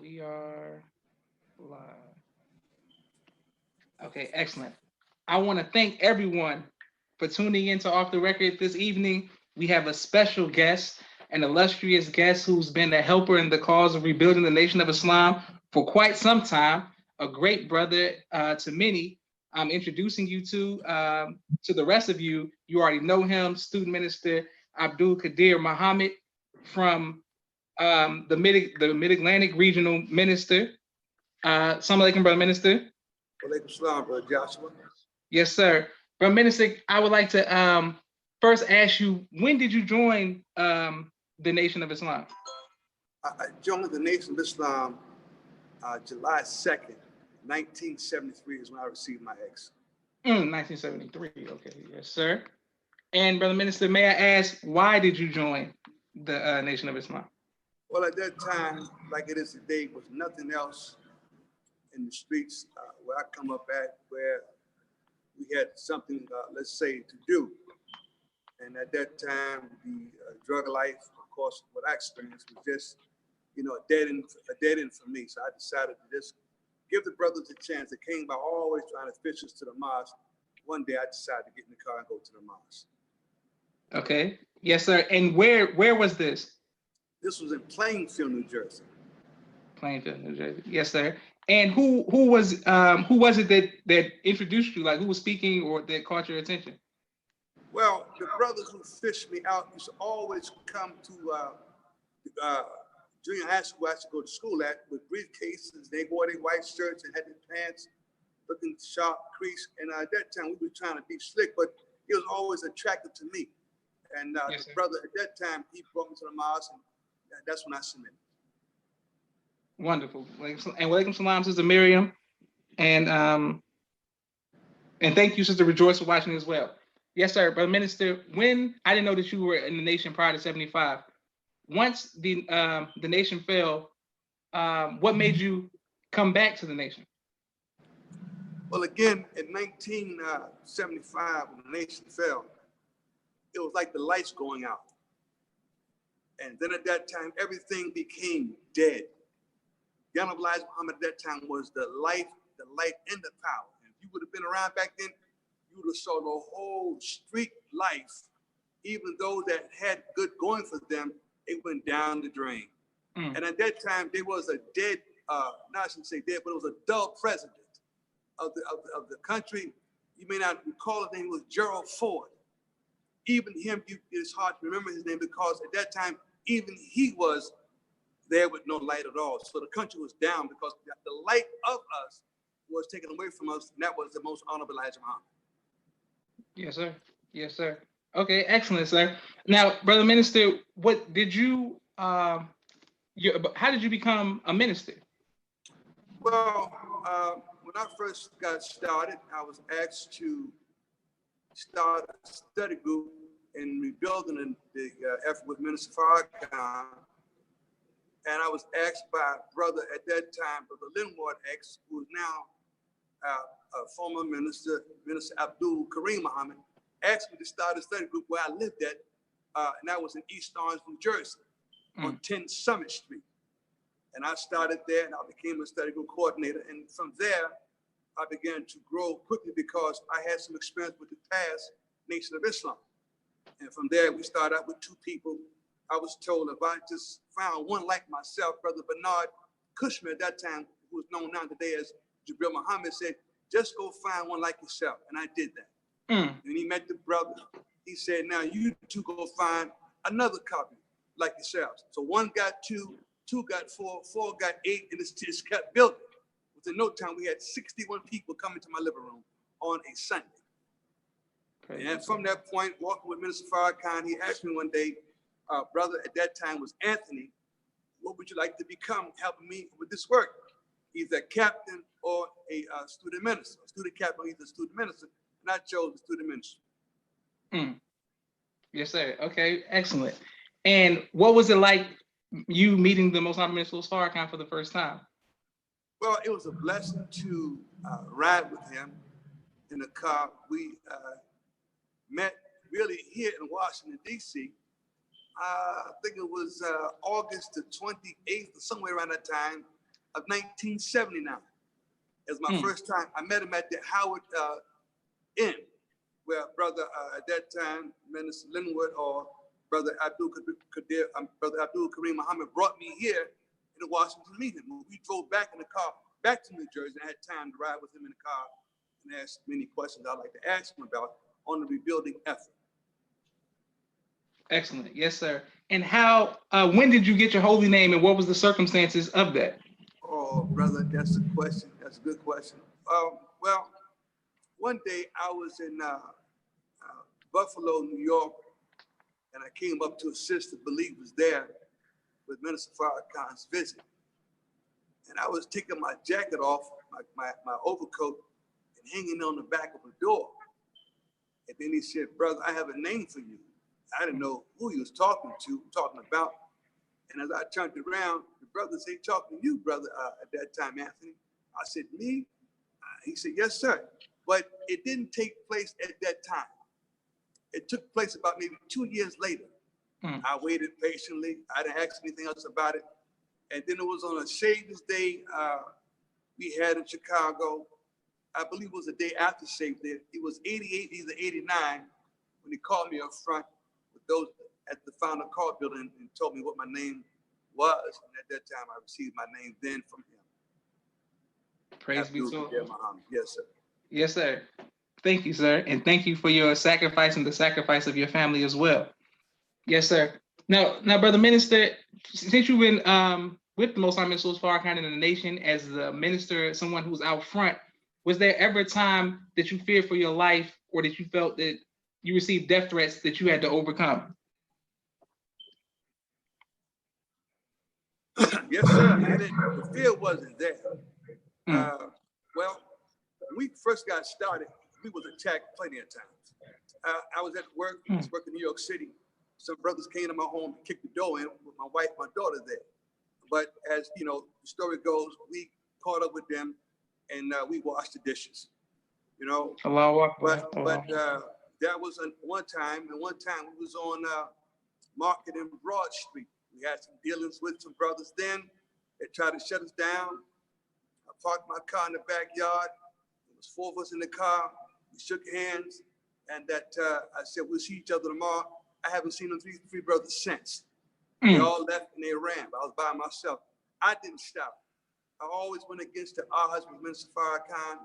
We are live. Okay, excellent. I want to thank everyone for tuning into Off the Record this evening. We have a special guest, an illustrious guest who's been a helper in the cause of rebuilding the Nation of Islam for quite some time, a great brother to many. I'm introducing you to the rest of you. You already know him, Student Minister Abdul Qadir Muhammad from the Mid-Atlantic Regional Minister. Assalamu alaikum, Brother Minister. Walaikum salam, Brother Joshua. Yes, sir. Brother Minister, I would like to first ask you, when did you join the Nation of Islam? I joined the Nation of Islam July 2nd, 1973 is when I received my ex. 1973, okay, yes, sir. And Brother Minister, may I ask, why did you join the Nation of Islam? Well, at that time, like it is today, was nothing else in the streets where I come up at, where we had something, let's say, to do. And at that time, the drug life, of course, what I experienced was just, a dead end for me. So I decided to just give the brothers a chance. They came by always trying to fish us to the mosque. One day I decided to get in the car and go to the mosque. Okay, yes, sir. And where was this? This was in Plainfield, New Jersey. Plainfield, New Jersey. Yes, sir. And who was it that introduced you? Like, who was speaking or that caught your attention? Well, the brothers who fished me out used to always come to junior high school I used to go to school at with briefcases. They wore their white shirts and had their pants looking sharp, creased. And at that time, we were trying to be slick, but it was always attractive to me. And yes, the brother at that time, he brought me to the mosque, and that's when I submitted. Wonderful. And walaikum salam, Sister Miriam. And thank you, Sister Rejoice, for watching as well. Yes, sir. Brother Minister, I didn't know that you were in the nation prior to 75. Once the nation fell, what made you come back to the nation? Well, again, in 1975, when the nation fell, it was like the lights going out. And then at that time, everything became dead. The Honorable Elijah Muhammad at that time was the light and the power. And if you would have been around back then, you would have saw the whole street life, even those that had good going for them, it went down the drain. And at that time, there was a dead, I shouldn't say dead, but it was a dull president of the country. You may not recall his name, was Gerald Ford. Even him, it's hard to remember his name because at that time, even he was there with no light at all. So the country was down because the light of us was taken away from us, and that was the most honorable Elijah Muhammad. Yes, sir. Yes, sir. Okay, excellent, sir. Now, Brother Minister, what did you, how did you become a minister? Well, when I first got started, I was asked to start a study group in rebuilding the effort with Minister Farrakhans. And I was asked by a brother at that time, Brother Linward X, who is now a former minister, Minister Abdul Qadir Muhammad, asked me to start a study group where I lived at, and that was in East Orange, New Jersey, on 10 Summit Street. And I started there, and I became a study group coordinator. And from there, I began to grow quickly because I had some experience with the past Nation of Islam. And from there, we started out with 2 people. I was told if I just found one like myself, Brother Bernard Kushman at that time, who is known now today as Jibril Muhammad, said, just go find one like yourself. And I did that. And he met the brother. He said, now you 2 go find another copy like yourselves. So 1 got 2, 2 got 4, 4 got 8, and it's kept building. Within no time, we had 61 people coming to my living room on a Sunday. And from that point, walking with Minister Farrakhan, he asked me one day, brother at that time was Anthony, what would you like to become helping me with this work? Either a captain or a student minister, a student captain or either a student minister, and I chose the student minister. Yes, sir. Okay, excellent. And what was it like you meeting the Most Honorable Minister Farrakhan for the first time? Well, it was a blessing to ride with him in the car. We met really here in Washington, D.C. I think it was August the 28th or somewhere around that time. of 1979. It was my first time. I met him at the Howard Inn, where brother at that time, Minister Linwood or brother Abdul Qadir, brother Abdul Qadir Muhammad brought me here in Washington to meet him. We drove back in the car, back to New Jersey. I had time to ride with him in the car and ask many questions I'd like to ask him about on the rebuilding effort. Excellent. Yes, sir. And how, when did you get your holy name and what was the circumstances of that? Oh, brother, that's a question. That's a good question. Well, one day I was in Buffalo, New York, and I came up to assist the believers there with Minister Farrakhans' visit. And I was taking my jacket off, my overcoat, and hanging on the back of a door. And then he said, brother, I have a name for you. I didn't know who he was talking about. And as I turned around, the brother said, talking to you, brother, at that time, Anthony. I said, me? He said, yes, sir. But it didn't take place at that time. It took place about maybe 2 years later. I waited patiently. I didn't ask anything else about it. And then it was on a Savior's Day we had in Chicago. I believe it was the day after Savior's Day. It was 88, either 89, when he called me up front with those at the Founding Call building and told me what my name was. And at that time, I received my name then from him. Praise be to God. Yes, sir. Yes, sir. Thank you, sir. And thank you for your sacrifice and the sacrifice of your family as well. Yes, sir. Now, Brother Minister, since you've been with the Most High Minister Farrakhan in the nation as the minister, someone who's out front, was there ever a time that you feared for your life or that you felt that you received death threats that you had to overcome? Yes, sir. The fear wasn't there. Well, when we first got started, we was attacked plenty of times. I was at work, I was working in New York City. Some brothers came to my home, kicked the door in with my wife, my daughter there. But as you know, the story goes, we caught up with them and we washed the dishes. You know, but that was one time, and one time we was on Market and Broad Street. We had some dealings with some brothers then. They tried to shut us down. I parked my car in the backyard. There was 4 of us in the car. We shook hands, and that I said, we'll see each other tomorrow. I haven't seen them three brothers since. They all left and they ran, but I was by myself. I didn't stop. I always went against the odds with Minister Farrakhan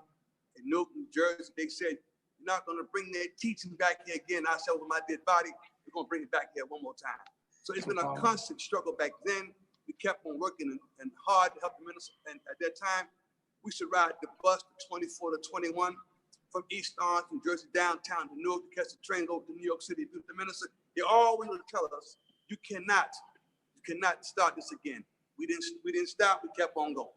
in Newark, New Jersey. They said, you're not going to bring their teaching back here again. I said, with my dead body, we're going to bring it back here one more time. So it's been a constant struggle back then. We kept on working and hard to help the minister. And at that time, we should ride the bus to 24 to 21 from East Orange, New Jersey, downtown to Newark, to catch the train over to New York City. The minister, he always would tell us, you cannot start this again. We didn't stop, we kept on going.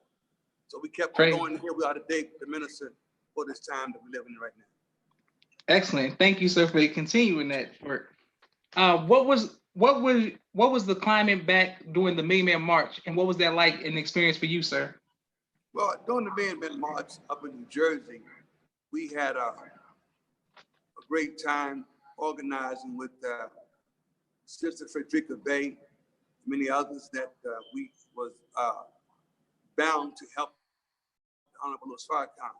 So we kept on going. Here we are today with the minister for this time that we're living in right now. Excellent. Thank you, sir, for continuing that work. What was the climate back during the Million Man March, and what was that like an experience for you, sir? Well, during the Million Man March up in New Jersey, we had a great time organizing with Sister Frederica Bay, many others that we was bound to help the Honorable Farrakhan.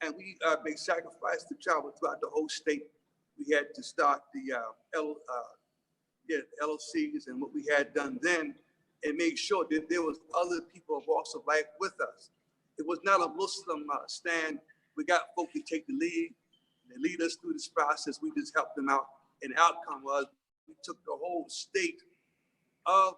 And we made sacrifice to travel throughout the whole state. We had to start the LOCs and what we had done then, and make sure that there was other people of walks of life with us. It was not a Muslim stand. We got folk to take the lead. They lead us through this process. We just helped them out. And the outcome was we took the whole state of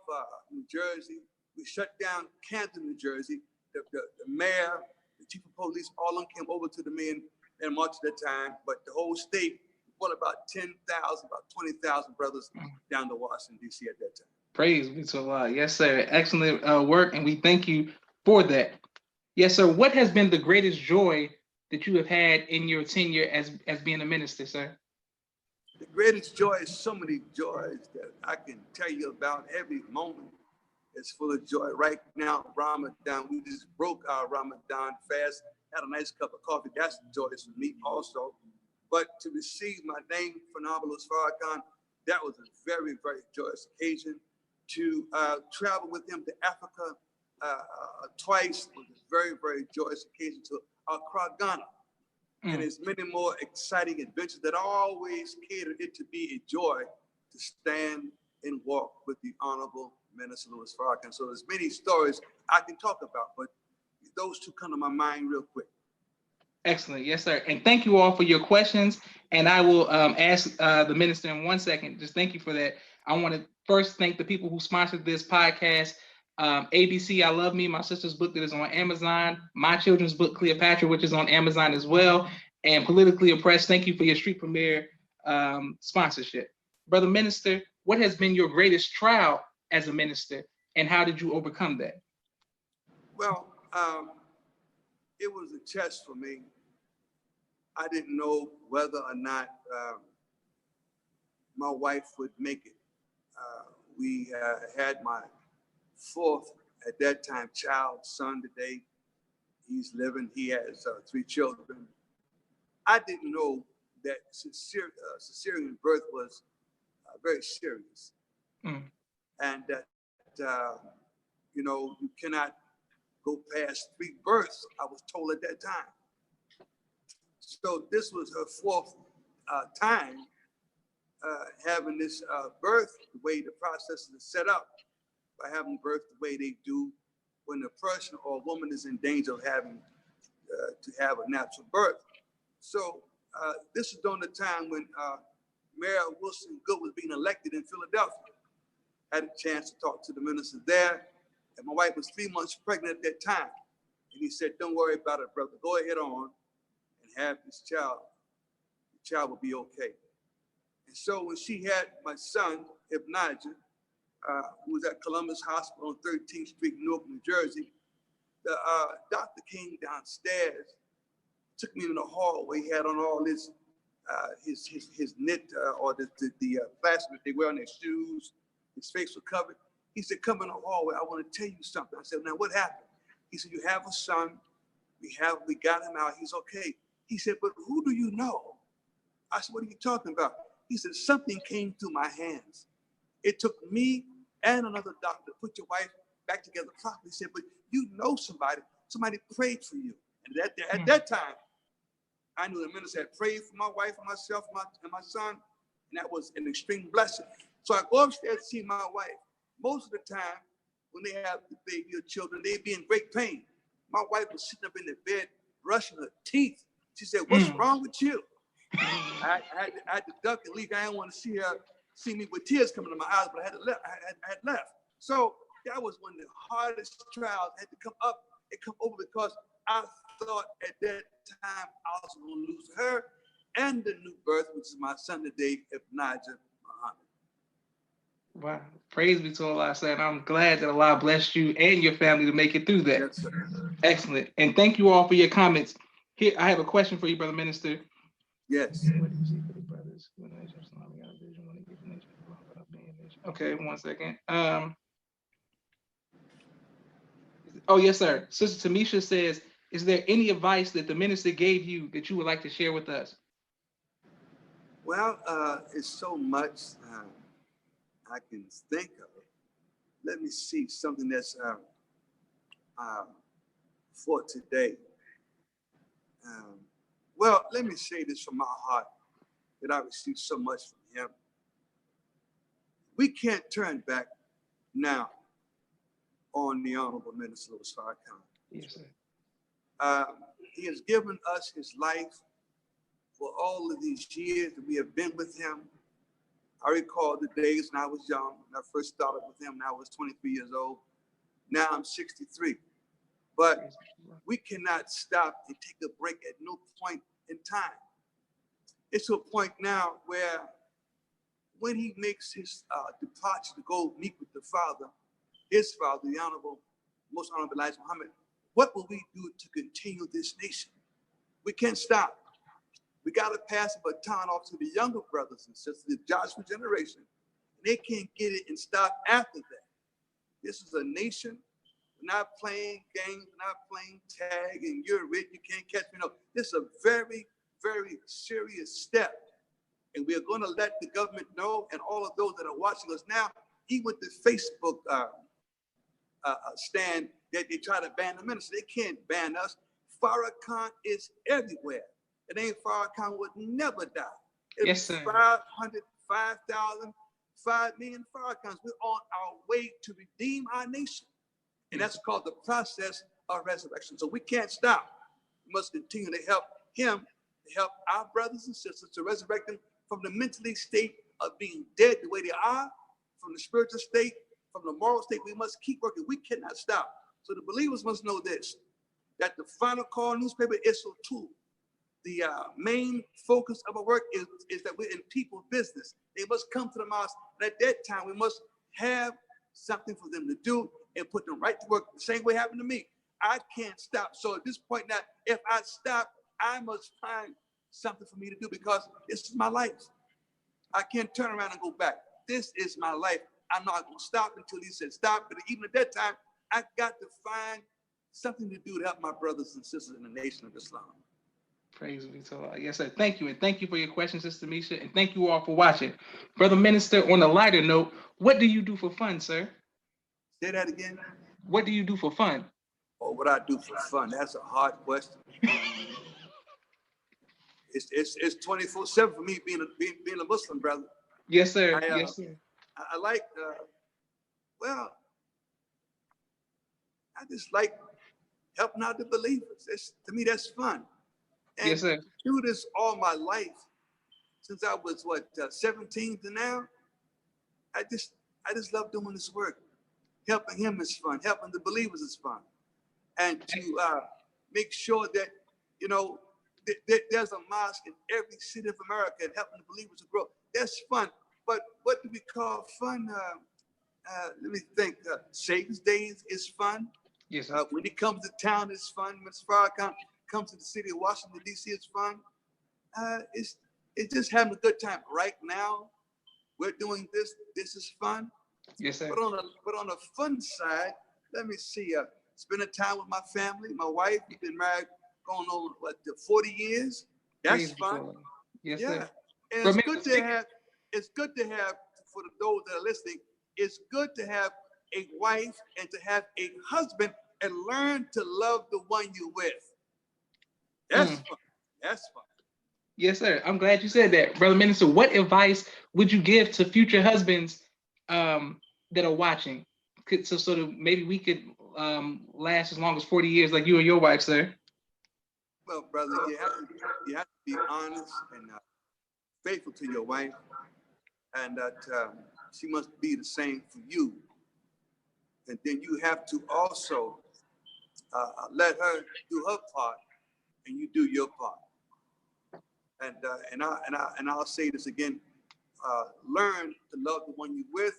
New Jersey. We shut down Canton, New Jersey. The mayor, the chief of police, all of them came over to the Million Man March at that time. But the whole state brought about 10,000, about 20,000 brothers down to Washington, D.C. at that time. Praise be to Allah. Yes, sir. Excellent work, and we thank you for that. Yes, sir. What has been the greatest joy that you have had in your tenure as being a minister, sir? The greatest joy is so many joys that I can tell you about. Every moment is full of joy. Right now, Ramadan, we just broke our Ramadan fast, had a nice cup of coffee. That's the joy for me also. But to receive my name for Honorable Farrakhan, that was a very, very joyous occasion. To travel with him to Africa, twice on this very, very joyous occasion to Accra, Ghana. And there's many more exciting adventures that always cater it to be a joy to stand and walk with the Honorable Minister Louis Farrakhan. So there's many stories I can talk about, but those two come to my mind real quick. Excellent. Yes, sir. And thank you all for your questions. And I will ask the minister in 1 second. Just thank you for that. I want to first thank the people who sponsored this podcast. ABC, I Love Me, my sister's book that is on Amazon. My children's book, Cleopatra, which is on Amazon as well. And Politically Oppressed, thank you for your street premiere sponsorship. Brother Minister, what has been your greatest trial as a minister, and how did you overcome that? Well, it was a test for me. I didn't know whether or not my wife would make it. We had my fourth, at that time, child, son today. He's living, he has 3 children. I didn't know that cesarean birth was very serious. And that, you know, you cannot go past 3 births, I was told at that time. So this was her 4th time having this birth, the way the process is set up, by having birth the way they do when a person or a woman is in danger of having to have a natural birth. So this is during the time when Mayor Wilson Good was being elected in Philadelphia. I had a chance to talk to the minister there, and my wife was 3 months pregnant at that time. And he said, "Don't worry about it, brother. Go ahead on and have this child. The child will be okay." And so when she had my son, Ibnaja, who was at Columbus Hospital on 13th Street, Newark, New Jersey, the doctor came downstairs, took me in the hallway. He had on all his knit or the plastic that they wear on their shoes. His face was covered. He said, "Come in the hallway. I want to tell you something." I said, "Now what happened?" He said, "You have a son. We got him out. He's okay." He said, "But who do you know?" I said, "What are you talking about?" He said, "Something came through my hands. It took me and another doctor to put your wife back together properly." He said, "But you know somebody prayed for you." And at that time, I knew the minister had prayed for my wife and myself and my son, and that was an extreme blessing. So I go upstairs to see my wife. Most of the time, when they have the baby or children, they'd be in great pain. My wife was sitting up in the bed, brushing her teeth. She said, "What's wrong with you?" I had to duck and leave. I didn't want to see me with tears coming to my eyes, but I had left. So that was one of the hardest trials. I had to come up and come over because I thought at that time I was going to lose her and the new birth, which is my son today, Ibnaja Muhammad. Wow. Praise be to Allah. And I'm glad that Allah blessed you and your family to make it through that. Yes, sir. Excellent. And thank you all for your comments. Here, I have a question for you, Brother Minister. Yes. What do you see for the brothers? Okay, 1 second. Oh, yes, sir. Sister Tamisha says, "Is there any advice that the minister gave you that you would like to share with us?" Well, it's so much I can think of. Let me see something that's for today. Well, let me say this from my heart that I received so much from him. We can't turn back now on the Honorable Minister Louis Farrakhan. Yes, sir. He has given us his life for all of these years that we have been with him. I recall the days when I was young, when I first started with him, when I was 23 years old. Now I'm 63. But we cannot stop and take a break at no point in time. It's to a point now where when he makes his departure to go meet with the Father, his Father, the Honorable, Most Honorable Elijah Muhammad, what will we do to continue this nation? We can't stop. We got to pass the baton off to the younger brothers and sisters, the Joshua generation. And they can't get it and stop after that. This is a nation. We're not playing games, we're not playing tag, and you're rich, you can't catch me. No, this is a very, very serious step. And we are going to let the government know, and all of those that are watching us now, even with the Facebook stand that they try to ban the minister. They can't ban us. Farrakhan is everywhere. It ain't Farrakhan would never die. Yes, sir. 500, 5,000, 5 million Farrakhans. We're on our way to redeem our nation. And that's called the process of resurrection. So we can't stop. We must continue to help him, to help our brothers and sisters to resurrect them from the mentally state of being dead the way they are, from the spiritual state, from the moral state. We must keep working. We cannot stop. So the believers must know this, that the Final Call newspaper is so true. The main focus of our work is that we're in people's business. They must come to the mosque. And at that time, we must have something for them to do and put them right to work. The same way happened to me. I can't stop. So at this point now, if I stop, I must find something for me to do because this is my life. I can't turn around and go back. This is my life. I'm not going to stop until he said stop. But even at that time, I got to find something to do to help my brothers and sisters in the nation of Islam. Praise be to Allah. Yes, sir. Thank you. And thank you for your question, Sister Misha. And thank you all for watching. Brother Minister, on a lighter note, what do you do for fun, sir? Say that again. What do you do for fun? Oh, what I do for fun? That's a hard question. It's 24/7 for me being a Muslim, brother. Yes, sir. Yes, sir. I like, well, I just like helping out the believers. To me, that's fun. And yes, sir. to do this all my life, since I was 17 to now, I just love doing this work. Helping him is fun. Helping the believers is fun. And to make sure that, you know, there's a mosque in every city of America and helping the believers to grow. That's fun. But what do we call fun? Let me think. Satan's Days is fun. Yes, sir. When he comes to town, it's fun. When Farrakhan comes to the city of Washington, D.C., it's fun. It's just having a good time. Right now, we're doing this. This is fun. Yes, sir. But on the fun side, let me see. Spending time with my family, my wife. We've been married going on 40 years. That's fun. Yes, yeah. Sir. And it's good to have. It's good to have, for those that are listening, it's good to have a wife and to have a husband and learn to love the one you're with. That's fun. That's fun. Yes, sir. I'm glad you said that. Brother Minister, what advice would you give to future husbands that are watching? So sort of maybe we could last as long as 40 years like you and your wife, sir. Well, brother, you have to be honest and faithful to your wife, and that she must be the same for you. And then you have to also let her do her part, and you do your part. And I'll say this again: learn to love the one you're with.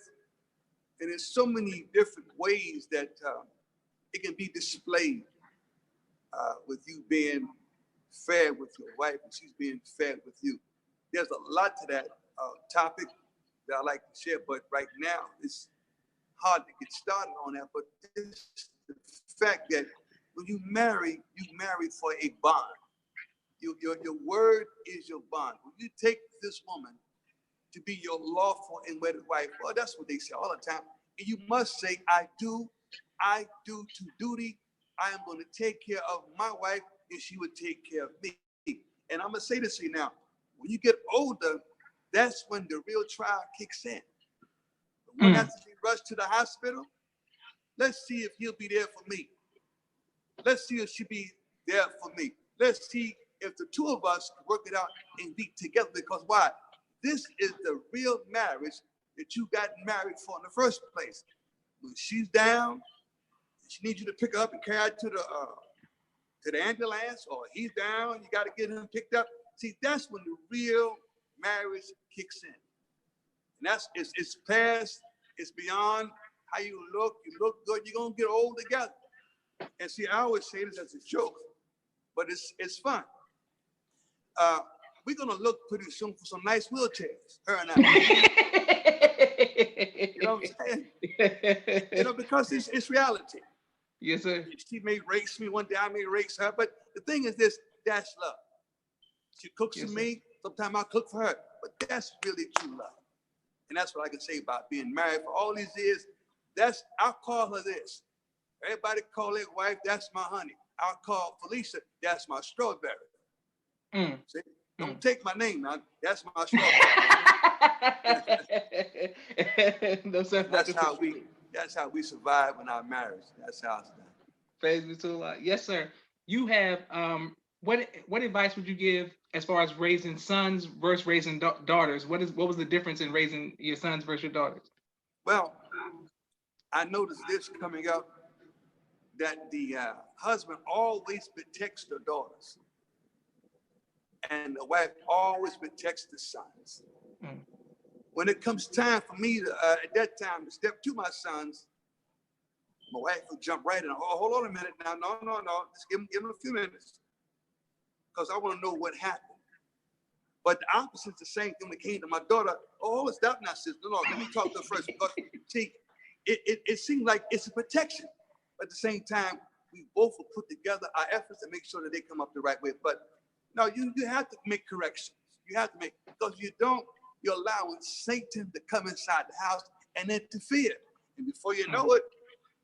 And there's so many different ways that it can be displayed with you being fair with your wife and she's being fair with you. There's a lot to that topic that I like to share, but right now it's hard to get started on that. But it's the fact that when you marry for a bond. Your word is your bond. When you take this woman to be your lawful and wedded wife, well, that's what they say all the time. And you must say, I do to duty. I am going to take care of my wife and she would take care of me. And I'm going to say this to you now. When you get older, that's when the real trial kicks in. The one has to be rushed to the hospital. Let's see if he'll be there for me. Let's see if she'll be there for me. Let's see if the two of us work it out and be together. Because why? This is the real marriage that you got married for in the first place. When she's down, she needs you to pick her up and carry her to the ambulance, or he's down, you got to get him picked up. See, that's when the real marriage kicks in. And it's past, it's beyond how you look good, you're gonna get old together. And see, I always say this as a joke, but it's fun. We're gonna look pretty soon for some nice wheelchairs, her and I. You know what I'm saying? You know, because it's reality. Yes, sir. She may race me one day, I may race her, but the thing is this, that's love. She cooks for me, sometimes I cook for her, but that's really true love. And that's what I can say about being married for all these years. I'll call her this. Everybody call their wife, that's my honey. I'll call Felicia, that's my strawberry. See? Don't take my name now. That's my strawberry. That's how we survive in our marriage. That's how it's done. Praise be to Allah. Yes, sir. You have what advice would you give as far as raising sons versus raising daughters? What was the difference in raising your sons versus your daughters? Well, I noticed this coming up, that the husband always protects the daughters, and the wife always protects the sons. When it comes time for me to, at that time, to step to my sons, my wife would jump right in. Oh, hold on a minute now. No. Just give him a few minutes, because I want to know what happened. But the opposite is the same thing when it came to my daughter. Oh, stop now, sister. No, let me talk to her first. Because, see, it seems like it's a protection. But at the same time, we both will put together our efforts to make sure that they come up the right way. But no, you have to make corrections. You have to make, because you don't, you're allowing Satan to come inside the house and interfere. And before you know it,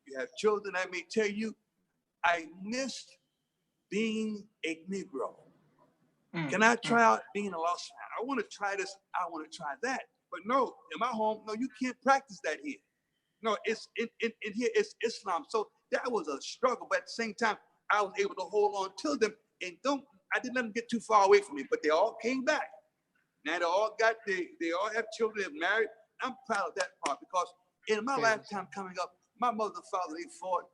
you have children that may tell you, I missed being a Negro. Can I try out being a lost man? I want to try this. I want to try that. But no, in my home, no, you can't practice that here. No, it's in here, it's Islam. So that was a struggle. But at the same time, I was able to hold on to them and I didn't let them get too far away from me, but they all came back. Now they all have children, they're married. I'm proud of that part, because in my lifetime coming up, my mother and father, they fought.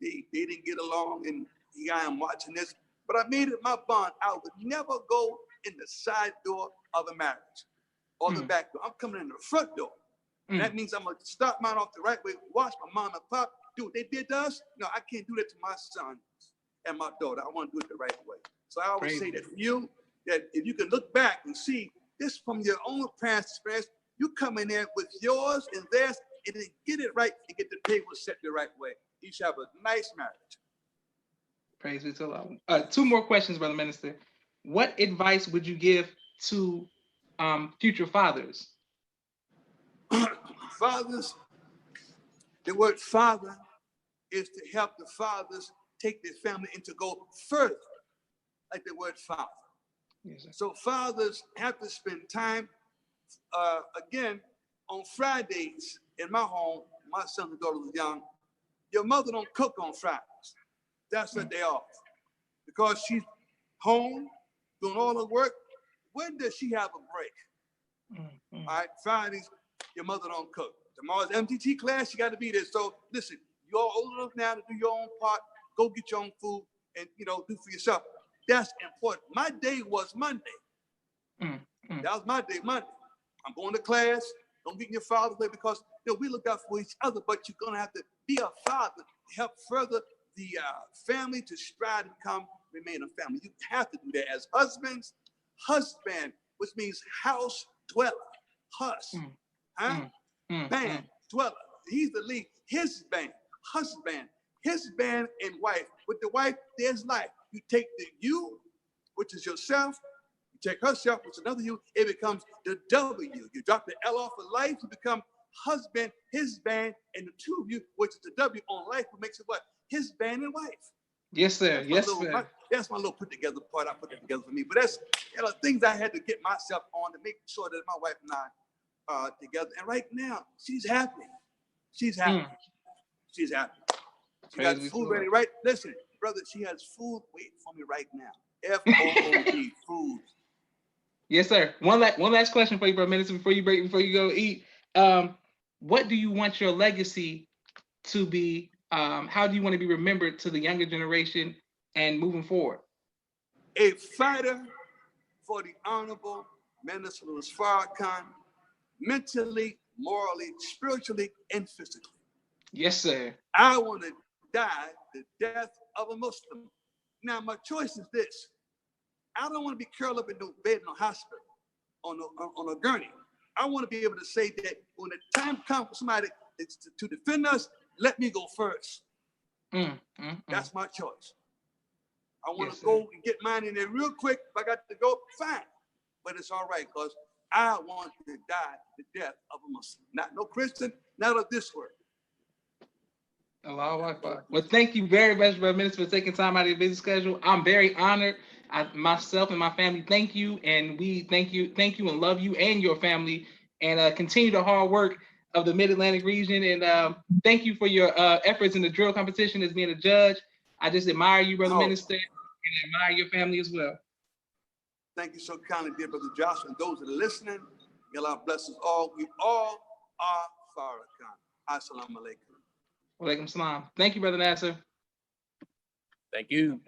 They didn't get along, and here I am watching this. But I made it my bond. I would never go in the side door of a marriage or the back door. I'm coming in the front door. That means I'm going to start mine off the right way, watch my mom and pop do what they did to us. No, I can't do that to my son and my daughter. I want to do it the right way. So I always say that for you, that if you can look back and see this from your own past experience, you come in there with yours and theirs, and then get it right and get the table set the right way. You should have a nice marriage. Praise be to Allah. Two more questions, Brother Minister. What advice would you give to future fathers? Fathers, the word father is to help the fathers take their family and to go further, like the word father. Yes, so fathers have to spend time, again, on Fridays in my home. My son and daughter was young. Your mother don't cook on Fridays. That's her day off, because she's home doing all her work. When does she have a break? All right, Fridays, your mother don't cook. Tomorrow's MTT class, you got to be there. So listen, you're old enough now to do your own part. Go get your own food and, do for yourself. That's important. My day was Monday. That was my day, Monday. I'm going to class. Don't get in your father's way, because we look out for each other, but you're going to have to be a father to help further the family to strive to remain a family. You have to do that as husbands. Husband, which means house dweller. Band, dweller. He's the lead. His band, husband, his band, and wife. With the wife, there's life. You take the you, which is yourself. You take herself, which is another you. It becomes the W. You drop the L off of life. You become husband, his band, and the two of you, which is the W on life, what makes it what? His band and wife. Yes, sir. That's my little put together part. I put that together for me. But that's things I had to get myself on to make sure that my wife and I are together. And right now, she's happy. She's happy. She's happy. She got food ready. Right? Listen, brother, she has food waiting for me right now. F-O-O-D, food. Yes, sir. One last question for you, Brother Minister, before you go eat. What do you want your legacy to be? How do you want to be remembered to the younger generation and moving forward? A fighter for the Honorable Minister Farrakhan, mentally, morally, spiritually, and physically. Yes, sir. I want to die the death of a Muslim. Now, my choice is this. I don't want to be curled up in no bed in a hospital on a gurney. I want to be able to say that when the time comes for somebody to defend us, let me go first. That's my choice. I want to go and get mine in there real quick. If I got to go, fine. But it's all right, because I want to die the death of a Muslim. Not no Christian, not of this world. Allahu Akbar. Well, thank you very much, Brother Minister, for taking time out of your busy schedule. I'm very honored. Myself and my family thank you, and we thank you, and love you and your family, and continue the hard work of the Mid-Atlantic region. And thank you for your efforts in the drill competition as being a judge. I just admire you, Brother Oh, Minister, and admire your family as well. thank you so kindly, dear Brother Joshua, and those that are listening. May Allah bless us all. We all are Farrakhan. Assalamu alaikum. Walaikum salam. Thank you, Brother Nasser. Thank you.